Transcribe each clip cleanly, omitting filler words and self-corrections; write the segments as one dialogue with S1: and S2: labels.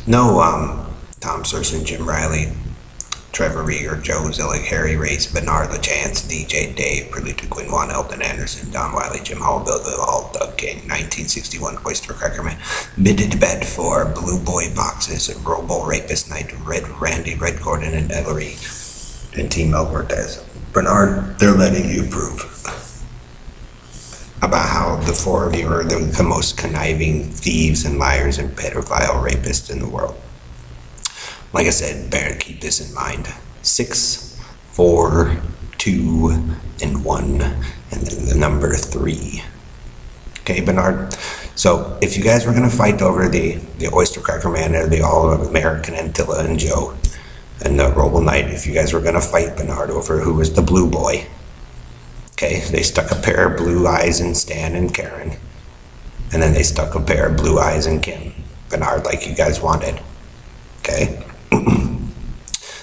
S1: No, Tom Serson, Jim Riley, Trevor Rieger, Joe Zillig, Harry Race, Bernard LaChance, DJ Dave, Perluta Quinwan, Elton Anderson, Don Wiley, Jim Hall, Bill Hall, Doug King, 1961, Oyster Crackerman, Bitted Bed 4, Blue Boy Boxes, Robo Rapist Night, Red Randy, Red Gordon, and Ellery, and Team Mel Cortez. Bernard, they're letting you prove about how the four of you are the most conniving thieves and liars and pedophile rapists in the world. Like I said, better keep this in mind. 6, 4, 2, and 1, and then the number 3. Okay, Bernard? So, if you guys were going to fight over the Oyster Cracker Man or the All-American Antilla and Joe and the Robo Knight, if you guys were going to fight Bernard over who was the blue boy, okay, they stuck a pair of blue eyes in Stan and Karen, and then they stuck a pair of blue eyes in Kim. Bernard, like you guys wanted. Okay?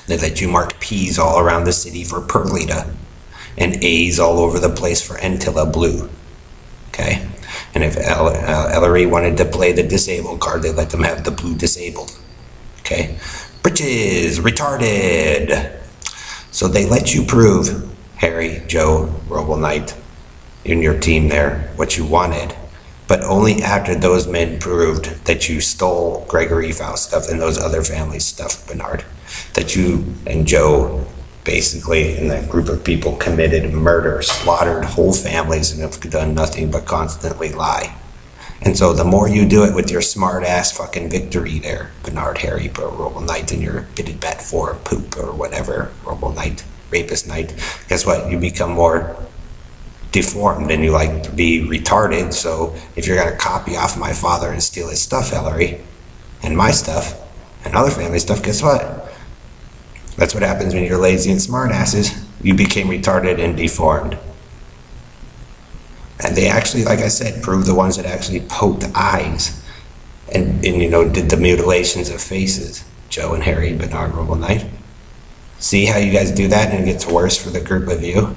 S1: They let you mark P's all around the city for Perlita and A's all over the place for Antilla Blue. Okay? And if Ellery wanted to play the disabled card, they let them have the blue disabled. Okay? Britches, retarded. So they let you prove, Harry, Joe, Robo Knight, in your team there, what you wanted. But only after those men proved that you stole Gregory Faust stuff and those other families' stuff, Bernard. That you and Joe, basically, in that group of people, committed murder, slaughtered whole families, and have done nothing but constantly lie. And so the more you do it with your smart-ass fucking victory there, Bernard, Harry, Robo Knight, and your Bitted Bat 4 poop or whatever, Robo Knight, Rapist Knight, guess what? You become more deformed and you like to be retarded. So if you're going to copy off my father and steal his stuff, Ellery, and my stuff, and other family stuff, guess what? That's what happens when you're lazy and smart asses. You became retarded and deformed. And they actually, like I said, proved the ones that actually poked eyes and did the mutilations of faces. Joe and Harry, Bernard, Robo Knight. See how you guys do that and it gets worse for the group of you?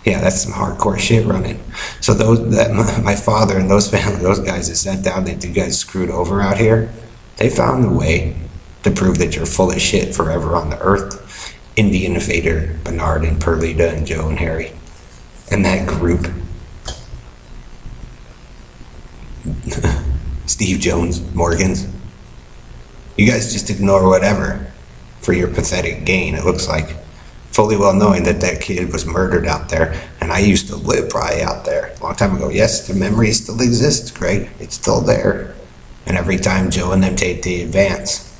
S1: Yeah, that's some hardcore shit running. So my father and those guys that sat down that you guys screwed over out here, they found a way to prove that you're full of shit forever on the earth. Indian Fader, Bernard and Perlita and Joe and Harry. And that group. Steve Jones, Morgans. You guys just ignore whatever for your pathetic gain, it looks like. Fully well knowing that kid was murdered out there, and I used to live probably out there a long time ago. Yes, the memory still exists, Greg. It's still there. And every time Joe and them take the advance.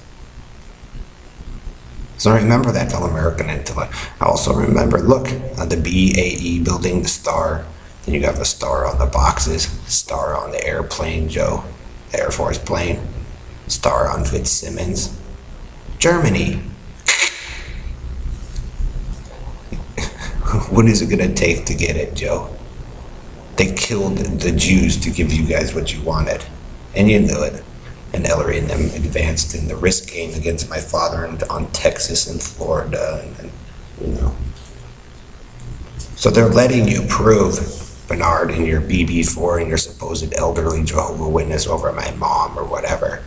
S1: So I remember that All-American Antilla. I also remember, look, on the BAE building, the star. Then you got the star on the boxes, star on the airplane, Joe, the Air Force plane, star on Fitzsimmons. Germany. What is it going to take to get it, Joe? They killed the Jews to give you guys what you wanted. And you knew it. And Ellery and them advanced in the risk game against my father on Texas and Florida. And. So they're letting you prove, Bernard, in your BB4 and your supposed elderly Jehovah's Witness over my mom or whatever.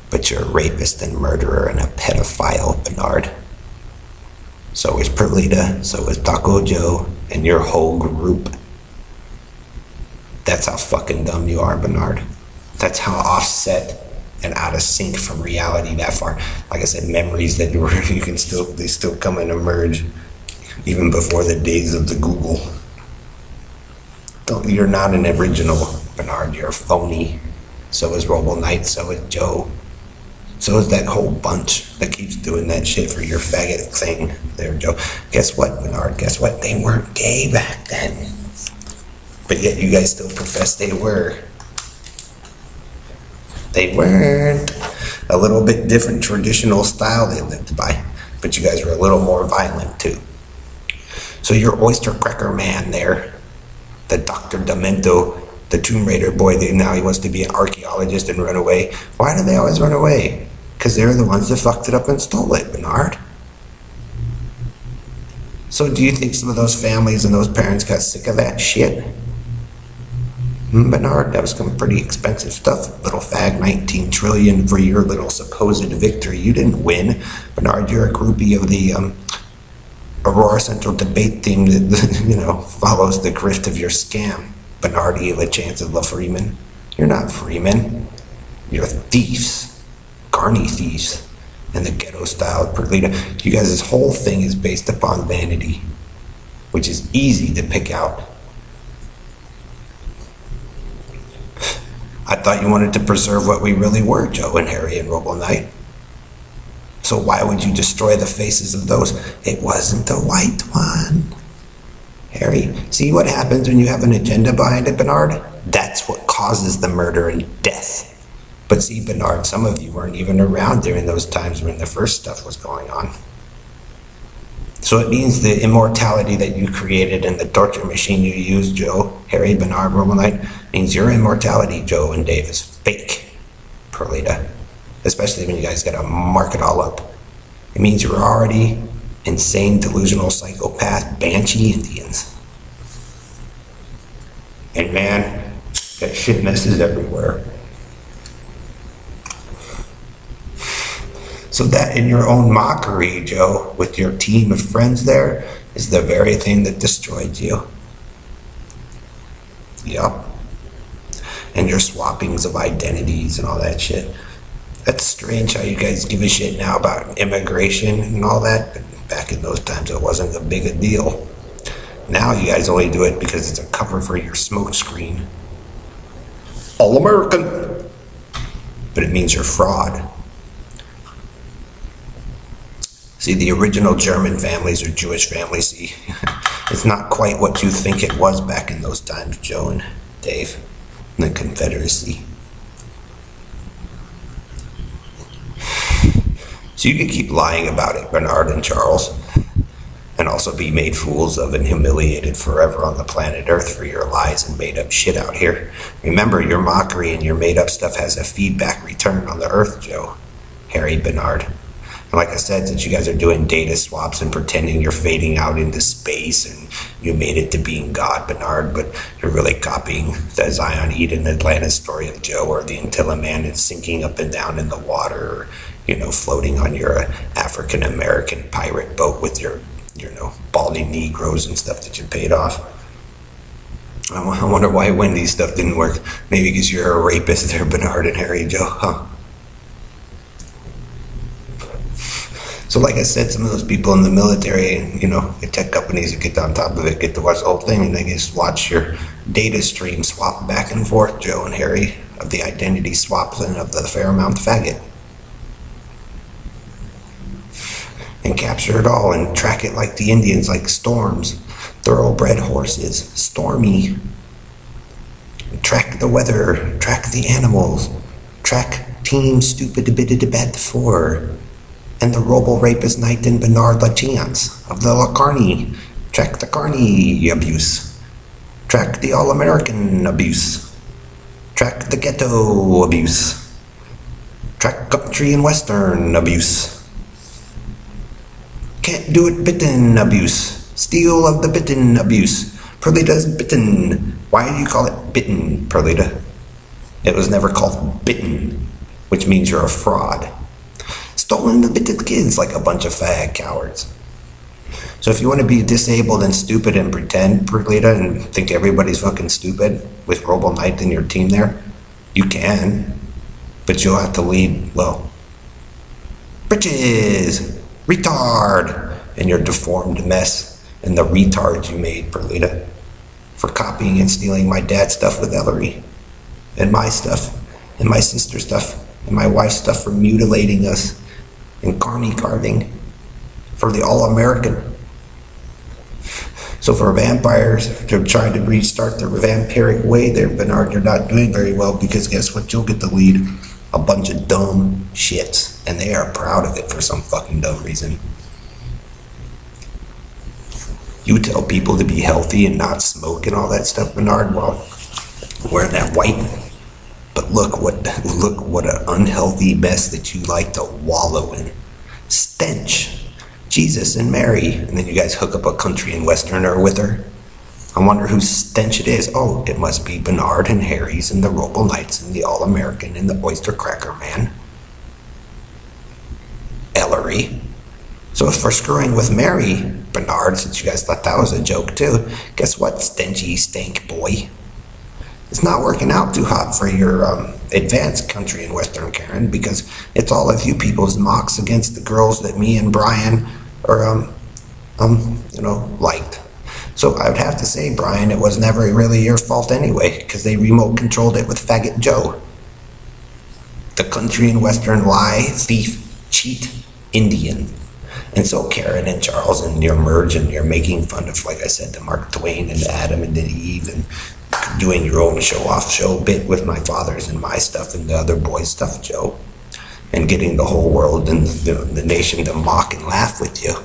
S1: But you're a rapist and murderer and a pedophile, Bernard. So is Perlita, so is Taco Joe, and your whole group. That's how fucking dumb you are, Bernard. That's how offset and out of sync from reality that far. Like I said, memories that they still come and emerge even before the days of the Google. You're not an original, Bernard. You're a phony. So is Robo Knight, so is Joe. So is that whole bunch that keeps doing that shit for your faggot thing there, Joe. Guess what, Bernard? Guess what? They weren't gay back then. But yet you guys still profess they were. They weren't. A little bit different traditional style they lived by. But you guys were a little more violent too. So your Oyster Cracker Man there, the Dr. Demento, the Tomb Raider boy, now he wants to be an archaeologist and run away. Why do they always run away? Because they're the ones that fucked it up and stole it, Bernard. So do you think some of those families and those parents got sick of that shit? Bernard, that was some pretty expensive stuff. Little fag, 19 trillion for your little supposed victory. You didn't win. Bernard, you're a groupie of the Aurora Central debate theme that, follows the grift of your scam. Bernard E. LaChancellor Freeman. You're not Freeman. You're thieves. Carney thieves. And the ghetto-style Perlita. You guys, this whole thing is based upon vanity, which is easy to pick out. I thought you wanted to preserve what we really were, Joe and Harry and Robo Knight. So why would you destroy the faces of those? It wasn't the white one. Harry, see what happens when you have an agenda behind it, Bernard? That's what causes the murder and death. But see, Bernard, some of you weren't even around during those times when the first stuff was going on. So it means the immortality that you created and the torture machine you used, Joe, Harry, Bernard, Robo Knight, means your immortality, Joe and Dave, is fake, Perlita. Especially when you guys gotta mark it all up. It means you're already insane, delusional, psychopath, banshee Indians. And man, that shit messes everywhere. So that in your own mockery, Joe, with your team of friends there, is the very thing that destroyed you. Yup. And your swappings of identities and all that shit. That's strange how you guys give a shit now about immigration and all that, but back in those times it wasn't a big a deal. Now you guys only do it because it's a cover for your smoke screen. All American! But it means you're fraud. See, the original German families or Jewish families, see, it's not quite what you think it was back in those times, Joe and Dave, in the Confederacy. So you can keep lying about it, Bernard and Charles, and also be made fools of and humiliated forever on the planet Earth for your lies and made up shit out here. Remember, your mockery and your made up stuff has a feedback return on the Earth, Joe, Harry, Bernard. And like I said, since you guys are doing data swaps and pretending you're fading out into space and you made it to being God, Bernard, but you're really copying the Zion, Eden, Atlantis story of Joe, or the Antilla Man is sinking up and down in the water, or, floating on your African-American pirate boat with your, baldy Negroes and stuff that you paid off. I wonder why Wendy's stuff didn't work. Maybe because you're a rapist there, Bernard and Harry, Joe, huh? So like I said, some of those people in the military, the tech companies that get on top of it, get to watch the whole thing, and they just watch your data stream swap back and forth, Joe and Harry, of the identity swaps and of the Fairmount faggot. And capture it all and track it like the Indians, like storms, thoroughbred horses, stormy. Track the weather, track the animals, track Team Stupid Bit Bad 4. And the robo-rapist Knight and Bernard LaChance of the La Carney. Track the Carney abuse. Track the All-American abuse. Track the ghetto abuse. Track country and western abuse. Can't do it bitten abuse. Steal of the bitten abuse. Perlita's bitten. Why do you call it bitten, Perlita? It was never called bitten, which means you're a fraud. Stolen the bit of kids like a bunch of fag cowards. So if you want to be disabled and stupid and pretend, Perlita, and think everybody's fucking stupid with Robo Knight and your team there, you can. But you'll have to lead, bitches, retard, and your deformed mess and the retards you made, Perlita, for copying and stealing my dad's stuff with Ellery, and my stuff, and my sister's stuff, and my wife's stuff, for mutilating us and carny carving for the All-American. So for vampires to try to restart their vampiric way there, Bernard, you're not doing very well, because guess what? You'll get to lead a bunch of dumb shits, and they are proud of it for some fucking dumb reason. You tell people to be healthy and not smoke and all that stuff, Bernard, well, wear that white. But look what an unhealthy mess that you like to wallow in. Stench. Jesus and Mary. And then you guys hook up a country and westerner with her. I wonder whose stench it is. Oh, it must be Bernard and Harry's and the Robo Knights and the All-American and the Oyster Cracker Man. Ellery. So if we're screwing with Mary, Bernard, since you guys thought that was a joke too, guess what, stenchy stank boy? It's not working out too hot for your advanced country and Western Karen, because it's all of you people's mocks against the girls that me and Brian are, liked. So I would have to say, Brian, it was never really your fault anyway, because they remote controlled it with Faggot Joe. The country and Western lie, thief, cheat, Indian. And so Karen and Charles and your merge, and you're making fun of, like I said, the Mark Twain and Adam and Eve, and doing your own show-off show bit with my father's and my stuff and the other boys' stuff, Joe. And getting the whole world and the nation to mock and laugh with you.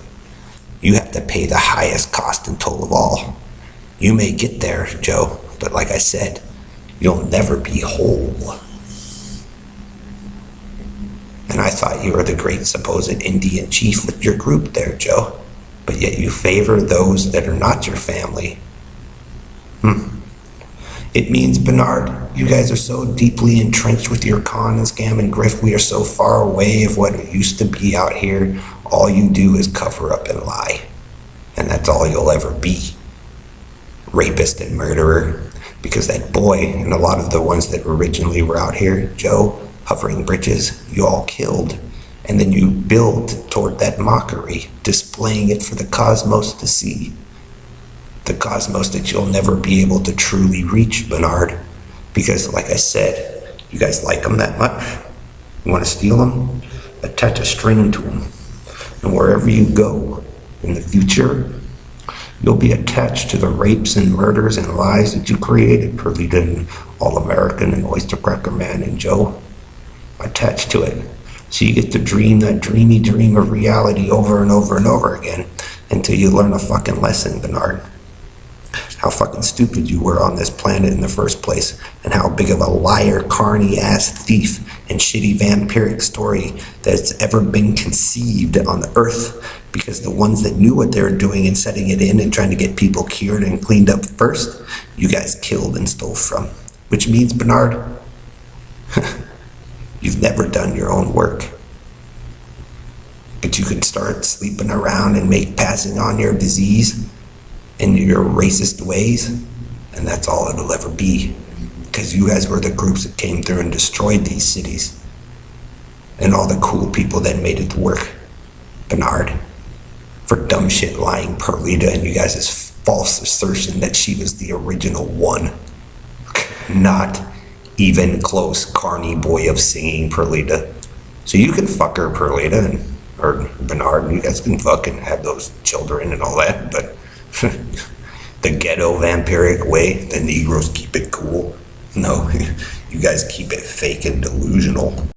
S1: You have to pay the highest cost and toll of all. You may get there, Joe, but like I said, you'll never be whole. And I thought you were the great supposed Indian chief with your group there, Joe. But yet you favor those that are not your family. It means, Bernard, you guys are so deeply entrenched with your con and scam and grift. We are so far away of what it used to be out here. All you do is cover up and lie. And that's all you'll ever be. Rapist and murderer. Because that boy and a lot of the ones that originally were out here, Joe, hovering bridges, you all killed. And then you build toward that mockery, displaying it for the cosmos to see. The cosmos that you'll never be able to truly reach, Bernard. Because, like I said, you guys like them that much. You want to steal them? Attach a string to them. And wherever you go in the future, you'll be attached to the rapes and murders and lies that you created, Perlita and All-American and Oyster Cracker Man and Joe. Attached to it. So you get to dream that dreamy dream of reality over and over and over again until you learn a fucking lesson, Bernard. How fucking stupid you were on this planet in the first place, and how big of a liar, carny-ass thief, and shitty vampiric story that's ever been conceived on the earth, because the ones that knew what they were doing and setting it in and trying to get people cured and cleaned up first, you guys killed and stole from. Which means, Bernard, you've never done your own work. But you can start sleeping around and passing on your disease in your racist ways, and that's all it'll ever be. Because you guys were the groups that came through and destroyed these cities. And all the cool people that made it work, Bernard. For dumb shit lying Perlita and you guys' false assertion that she was the original one. Not even close, carny boy of singing Perlita. So you can fuck her, Perlita, or Bernard, you guys can fucking have those children and all that, but the ghetto vampiric way, the Negroes keep it cool. No, you guys keep it fake and delusional.